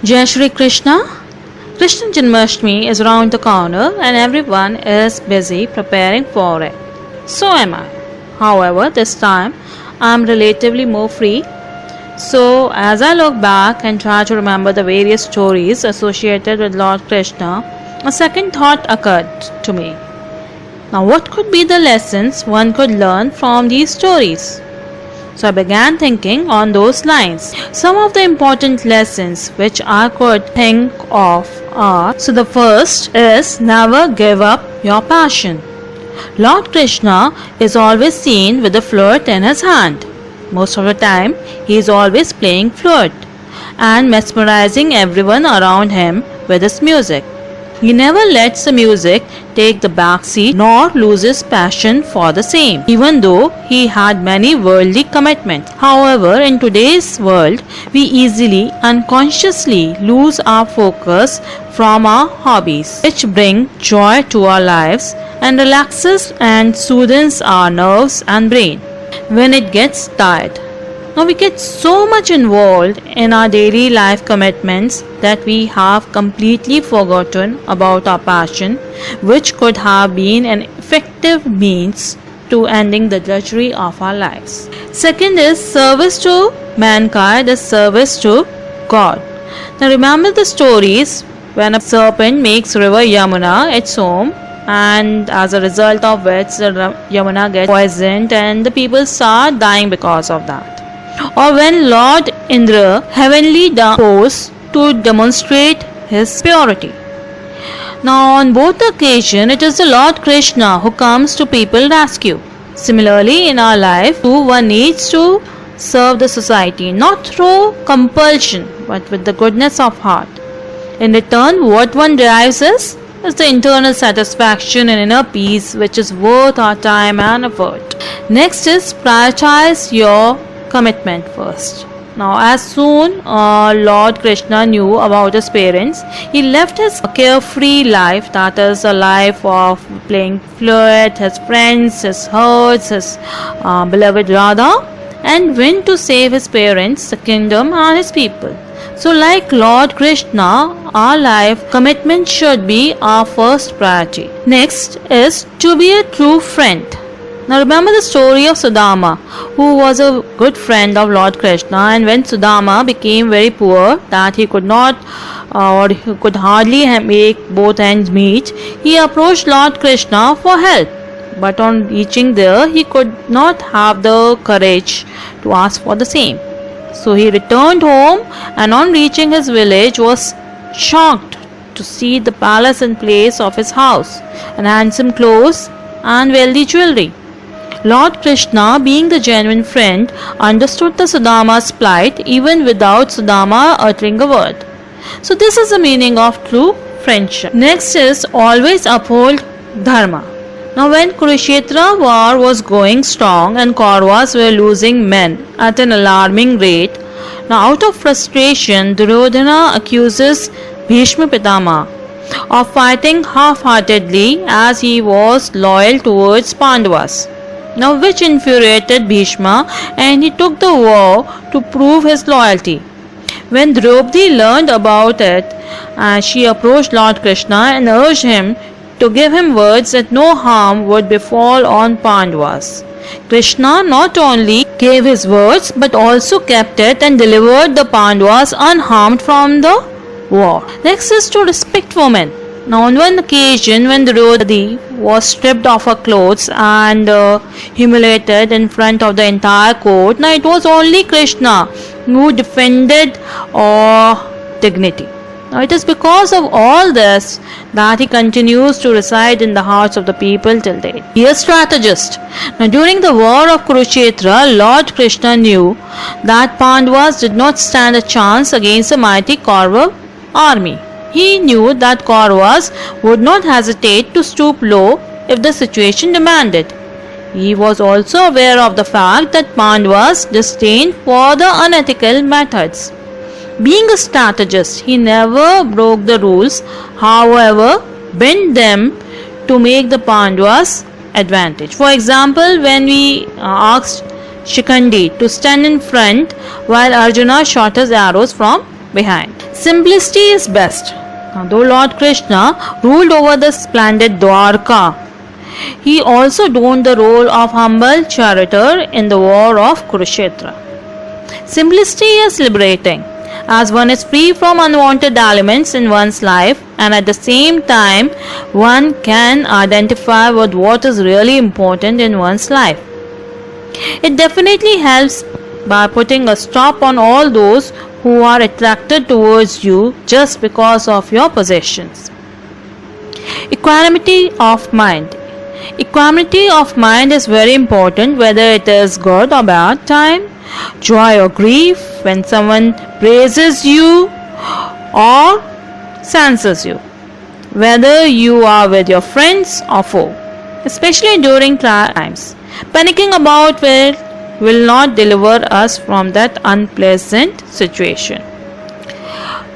Jai Shri Krishna. Krishna Janmashtami is around the corner and everyone is busy preparing for it. So am I. However, this time I am relatively more free. So, as I look back and try to remember the various stories associated with Lord Krishna, a second thought occurred to me. Now, what could be the lessons one could learn from these stories? So I began thinking on those lines. Some of the important lessons which I could think of are, so the first is never give up your passion. Lord Krishna is always seen with a flute in his hand. Most of the time he is always playing flute and mesmerizing everyone around him with his music. He never lets the music take the back seat nor loses passion for the same, even though he had many worldly commitments. However, in today's world, we easily unconsciously lose our focus from our hobbies, which bring joy to our lives and relaxes and soothes our nerves and brain when it gets tired. Now we get so much involved in our daily life commitments that we have completely forgotten about our passion, which could have been an effective means to ending the drudgery of our lives. Second is service to mankind is service to God. Now remember the stories when a serpent makes river Yamuna its home, and as a result of which the Yamuna gets poisoned and the people start dying because of that. Or when Lord Indra heavenly posed to demonstrate his purity. Now on both occasions it is the Lord Krishna who comes to people's rescue. Similarly in our life too, one needs to serve the society not through compulsion but with the goodness of heart. In return what one derives is the internal satisfaction and inner peace which is worth our time and effort. Next is prioritize your commitment first. Now as soon Lord Krishna knew about his parents, he left his carefree life, that is a life of playing flute, his friends, his herds, his beloved Radha, and went to save his parents, the kingdom and his people. So like Lord Krishna, our life commitment should be our first priority. Next is to be a true friend. Now remember the story of Sudama, who was a good friend of Lord Krishna, and when Sudama became very poor, that he could not or he could hardly make both ends meet, he approached Lord Krishna for help. But on reaching there, he could not have the courage to ask for the same. So he returned home and on reaching his village was shocked to see the palace in place of his house, and handsome clothes and wealthy jewelry. Lord Krishna, being the genuine friend, understood the Sudama's plight even without Sudama uttering a word. So this is the meaning of true friendship. Next is always uphold dharma. Now when Kurukshetra war was going strong and Kauravas were losing men at an alarming rate, now out of frustration Duryodhana accuses Bhishma Pitama of fighting half-heartedly as he was loyal towards Pandavas. Now which infuriated Bhishma and he took the war to prove his loyalty. When Draupadi learned about it, she approached Lord Krishna and urged him to give him words that no harm would befall on Pandavas. Krishna not only gave his words but also kept it and delivered the Pandavas unharmed from the war. Next is to respect women. Now on one occasion when Draupadi was stripped of her clothes and humiliated in front of the entire court, now it was only Krishna who defended her dignity. Now it is because of all this that he continues to reside in the hearts of the people till date. He is a strategist. Now during the war of Kurukshetra, Lord Krishna knew that Pandavas did not stand a chance against the mighty Kaurava army. He knew that Kauravas would not hesitate to stoop low if the situation demanded. He was also aware of the fact that Pandavas disdained for the unethical methods. Being a strategist, he never broke the rules, however, bent them to make the Pandavas advantage. For example, when we asked Shikhandi to stand in front while Arjuna shot his arrows from behind. Simplicity is best. Now, though Lord Krishna ruled over the splendid Dwarka, he also donned the role of humble charioteer in the war of Kurukshetra. Simplicity is liberating, as one is free from unwanted elements in one's life, and at the same time, one can identify with what is really important in one's life. It definitely helps by putting a stop on all those who are attracted towards you just because of your possessions. Equanimity of mind. Equanimity of mind is very important whether it is good or bad time, joy or grief, when someone praises you or censures you, whether you are with your friends or foe, especially during trial times. Panicking about it will not deliver us from that unpleasant situation,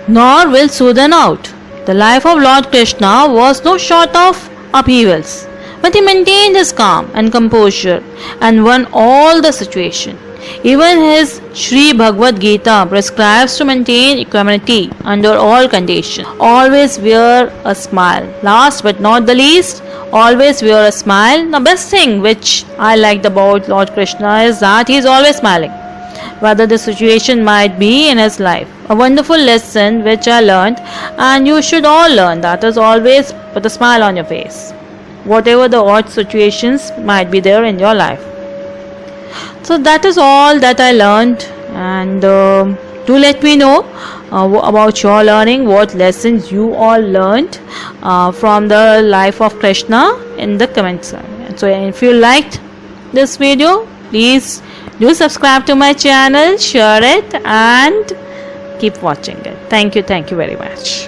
nor will soothe out. The life of Lord Krishna was no short of upheavals, but he maintained his calm and composure and won all the situation. Even his Sri Bhagavad Gita prescribes to maintain equanimity under all conditions. Always wear a smile. Last but not the least, always wear a smile. The best thing which I liked about Lord Krishna is that he is always smiling, whether the situation might be in his life. A wonderful lesson which I learned, and you should all learn, that is always put a smile on your face, whatever the odd situations might be there in your life. So that is all that I learned, and do let me know about your learning, what lessons you all learned from the life of Krishna in the comments section. So if you liked this video, please do subscribe to my channel, share it, and keep watching it. Thank you very much.